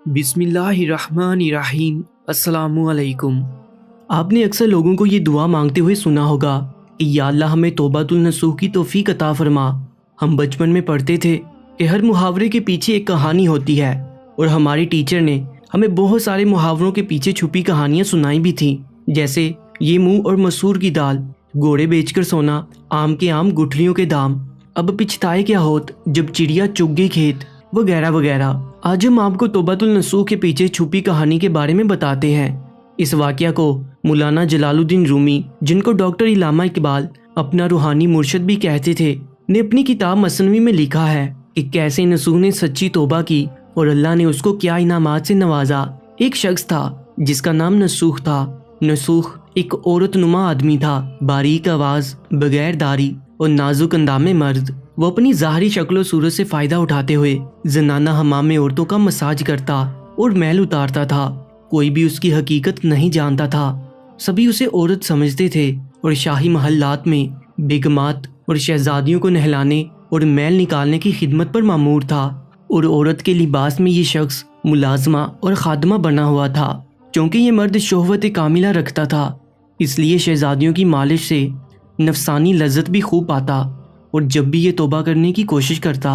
बिस्मिल्लाहिर्रहमानिर्रहीम। अस्सलामुअलैकुम। आपने अक्सर लोगों को ये दुआ मांगते हुए सुना होगा कि या अल्लाह हमें तौबातुल नसूह की तौफीक अता फरमा। हम बचपन में पढ़ते थे कि हर मुहावरे के पीछे एक कहानी होती है और हमारे टीचर ने हमें बहुत सारे मुहावरों के पीछे छुपी कहानियाँ सुनाई भी थीं, जैसे ये मुंह और मसूर की दाल, घोड़े बेचकर सोना, आम के आम गुठलियों के दाम, अब पिछताए क्या होत जब चिड़िया चुग गई खेत, वगैरह वगैरह। आज हम आपको तौबातुल नसूह के पीछे छुपी कहानी के बारे में बताते हैं। इस वाकया को मौलाना जलालुद्दीन रूमी, जिनको डॉक्टर इलामा इकबाल अपना रूहानी मुर्शद भी कहते थे, ने अपनी किताब मसनवी में लिखा है कि कैसे नसूह ने सच्ची तौबा की और अल्लाह ने उसको क्या इनामात से नवाजा। एक शख्स था जिसका नाम नसूह था। नसूह एक औरत नुमा आदमी था, बारीक आवाज, बगैर दाढ़ी और नाजुक अंदामे मर्द। वो अपनी ज़ाहरी शक्ल और सूरत से फ़ायदा उठाते हुए जनाना हमाम में औरतों का मसाज करता और मैल उतारता था। कोई भी उसकी हकीकत नहीं जानता था, सभी उसे औरत समझते थे और शाही महल्लात में बेगमात और शहजादियों को नहलाने और मैल निकालने की खिदमत पर मामूर था। और औरत के लिबास में ये शख्स मुलाजमा और खादमा बना हुआ था। क्योंकि ये मर्द शोहवत कामिला रखता था, इसलिए शहजादियों की मालिश से नफसानी लज्जत भी खूब पाता। और जब भी ये तौबा करने की कोशिश करता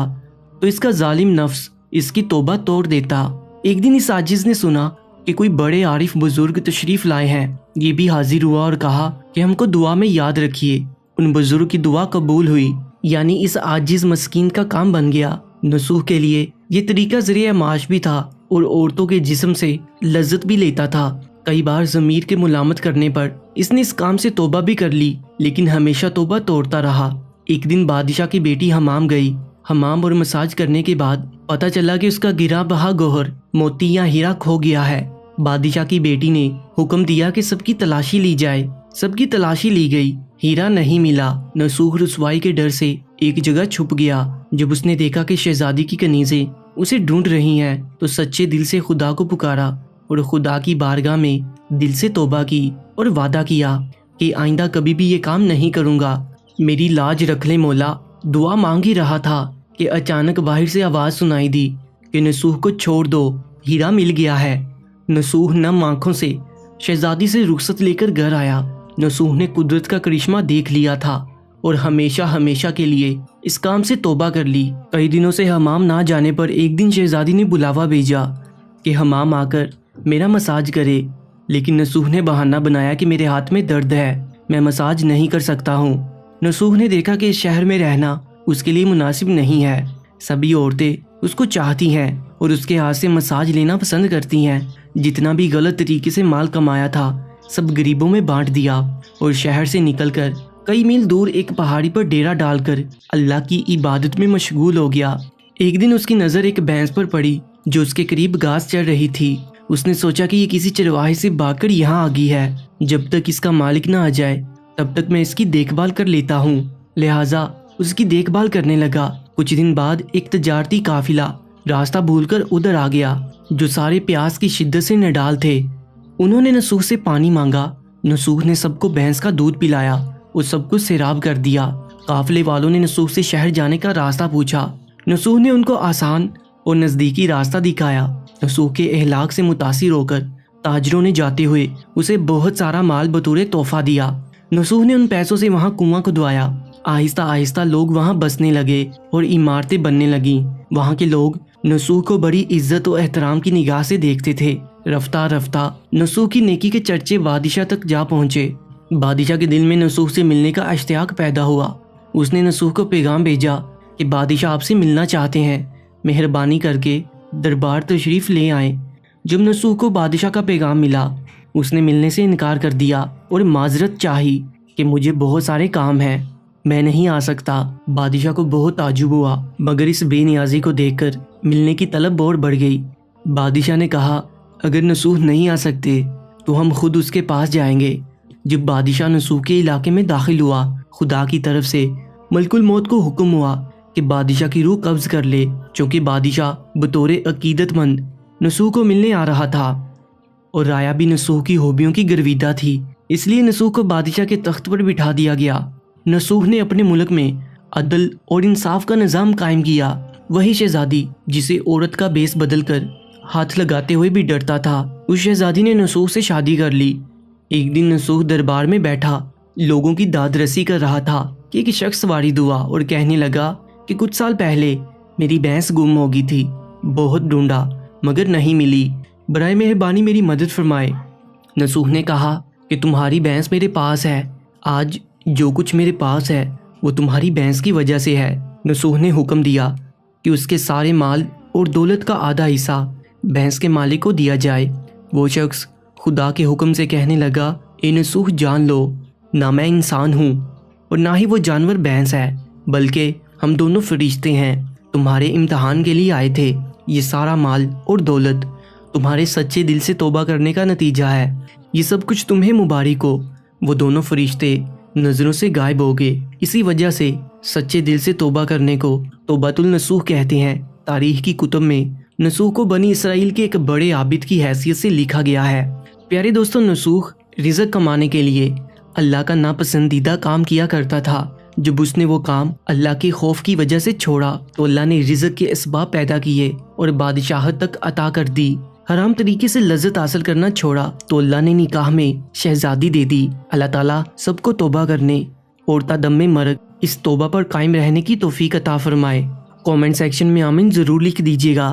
तो इसका जालिम नफ्स इसकी तौबा तोड़ देता। एक दिन इस आजिज ने सुना कि कोई बड़े आरिफ बुजुर्ग तशरीफ लाए हैं। ये भी हाजिर हुआ और कहा कि हमको दुआ में याद रखिए। उन बुजुर्ग की दुआ कबूल हुई, यानी इस आजिज मस्कीन का काम बन गया। नसूह के लिए ये तरीका ज़रिया माश भी था और औरतों के जिस्म से लज्जत भी लेता था। कई बार ज़मीर के मुलामत करने पर इसने इस काम से तौबा भी कर ली, लेकिन हमेशा तौबा तोड़ता रहा। एक दिन बादशाह की बेटी हमाम गई। हमाम और मसाज करने के बाद पता चला कि उसका गिरा बहा गौहर, मोती या हीरा खो गया है। बादशाह की बेटी ने हुक्म दिया कि सबकी तलाशी ली जाए। सबकी तलाशी ली गई, हीरा नहीं मिला। नसूह रुसवाई के डर से एक जगह छुप गया। जब उसने देखा कि शहजादी की कनीज़ें उसे ढूंढ रही हैं तो सच्चे दिल से खुदा को पुकारा और खुदा की बारगाह में दिल से तौबा की और वादा किया कि आइंदा कभी भी ये काम नहीं करूँगा। मेरी लाज रख ले मौला। दुआ मांग ही रहा था कि अचानक बाहर से आवाज़ सुनाई दी कि नसूह को छोड़ दो, हीरा मिल गया है। नसूह नम आंखों से शहजादी से रुखसत लेकर घर आया। नसूह ने कुदरत का करिश्मा देख लिया था और हमेशा हमेशा के लिए इस काम से तौबा कर ली। कई दिनों से हमाम ना जाने पर एक दिन शहजादी ने बुलावा भेजा कि हमाम आकर मेरा मसाज करे, लेकिन नसूह ने बहाना बनाया कि मेरे हाथ में दर्द है, मैं मसाज नहीं कर सकता हूँ। नसूह ने देखा कि इस शहर में रहना उसके लिए मुनासिब नहीं है। सभी औरतें उसको चाहती हैं और उसके हाथ से मसाज लेना पसंद करती हैं। जितना भी गलत तरीके से माल कमाया था सब गरीबों में बांट दिया और शहर से निकलकर कई मील दूर एक पहाड़ी पर डेरा डालकर अल्लाह की इबादत में मशगूल हो गया। एक दिन उसकी नज़र एक भैंस पर पड़ी जो उसके करीब घास चढ़ रही थी। उसने सोचा कि ये किसी चरवाहे से भागकर यहाँ आ गई है। जब तक इसका मालिक ना आ जाए तब तक मैं इसकी देखभाल कर लेता हूँ। लिहाजा उसकी देखभाल करने लगा। कुछ दिन बाद एक तजारती काफिला रास्ता भूलकर उधर आ गया जो सारे प्यास की शिद्दत से निडाल थे। उन्होंने नसूह से पानी मांगा। नसूह ने सबको भैंस का दूध पिलाया और सब कुछ सैराब कर दिया। काफिले वालों ने नसूह से शहर जाने का रास्ता पूछा। नसूह ने उनको आसान और नज़दीकी रास्ता दिखाया। नसूह के एहलाक से मुतासिर होकर ताजरों ने जाते हुए उसे बहुत सारा माल बतौर तोहफा दिया। नसूह ने उन पैसों से वहाँ कुआं खुदवाया। आहिस्ता आहिस्ता लोग वहाँ बसने लगे और इमारतें बनने लगीं। वहाँ के लोग नसूह को बड़ी इज्जत और एहतराम की निगाह से देखते थे। रफ्ता रफ्ता नसूह की नेकी के चर्चे बादशाह तक जा पहुँचे। बादशाह के दिल में नसूह से मिलने का इश्तियाक पैदा हुआ। उसने नसूह को पैगाम भेजा कि बादशाह आपसे मिलना चाहते हैं, मेहरबानी करके दरबार तशरीफ ले आए। जब नसूह को बादशाह का पैगाम मिला उसने मिलने से इनकार कर दिया और माजरत चाही कि मुझे बहुत सारे काम हैं, मैं नहीं आ सकता। बादशाह को बहुत ताज्जुब हुआ, मगर इस बेनियाजी को देखकर मिलने की तलब और बढ़ गई। बादशाह ने कहा अगर नसूह नहीं आ सकते तो हम खुद उसके पास जाएंगे। जब बादशाह नसूह के इलाके में दाखिल हुआ, खुदा की तरफ से मलकुल मौत को हुक्म हुआ कि बादशाह की रूह कब्ज कर ले, क्योंकि बादशाह बतौर अकीदतमंद नसूह को मिलने आ रहा था और राया भी नसूह की हॉबियों की गर्विदा थी। इसलिए नसूह को बादशाह के तख्त पर बिठा दिया गया। नसूह ने अपने मुल्क में अदल और इंसाफ का निज़ाम कायम किया। वही शहजादी जिसे औरत का बेस बदलकर हाथ लगाते हुए भी डरता था। उस शहजादी ने नसूह से शादी कर ली। एक दिन नसूह दरबार में बैठा लोगों की दाद रसी कर रहा था कि एक शख्स वारिद हुआ और कहने लगा कि कुछ साल पहले मेरी भैंस गुम हो गई थी। बहुत ढूंढा मगर नहीं मिली। बराए मेहरबानी मेरी मदद फरमाए। नसूह ने कहा कि तुम्हारी भैंस मेरे पास है। आज जो कुछ मेरे पास है वो तुम्हारी भैंस की वजह से है। नसूह ने हुक्म दिया कि उसके सारे माल और दौलत का आधा हिस्सा भैंस के मालिक को दिया जाए। वो शख्स खुदा के हुक्म से कहने लगा, ए नसूह, जान लो, ना मैं इंसान हूँ और ना ही वो जानवर भैंस है, बल्कि हम दोनों फरिश्ते हैं। तुम्हारे इम्तहान के लिए आए थे। ये सारा माल और दौलत तुम्हारे सच्चे दिल से तौबा करने का नतीजा है। ये सब कुछ तुम्हें मुबारक हो। वो दोनों फरिश्ते नज़रों से गायब हो गए। इसी वजह से सच्चे दिल से तौबा करने को तौबातुल नसूह कहते हैं। तारीख की कुतुब में नसूह को बनी इसराइल के एक बड़े आबिद की हैसियत से लिखा गया है। प्यारे दोस्तों, नसूह रिज़्क कमाने के लिए अल्लाह का नापसंदीदा काम किया करता था। जब उसने वो काम अल्लाह के खौफ की वजह से छोड़ा तो अल्लाह ने रिज़्क के असबाब पैदा किए और बादशाहत तक अता कर दी। हराम तरीके से लज्जत हासिल करना छोड़ा तो अल्लाह ने निकाह में शहजादी दे दी। अल्लाह ताला सबको तौबा करने और तादम में मर्ग इस तौबा पर कायम रहने की तौफीक अता फरमाए। कमेंट सेक्शन में आमीन ज़रूर लिख दीजिएगा।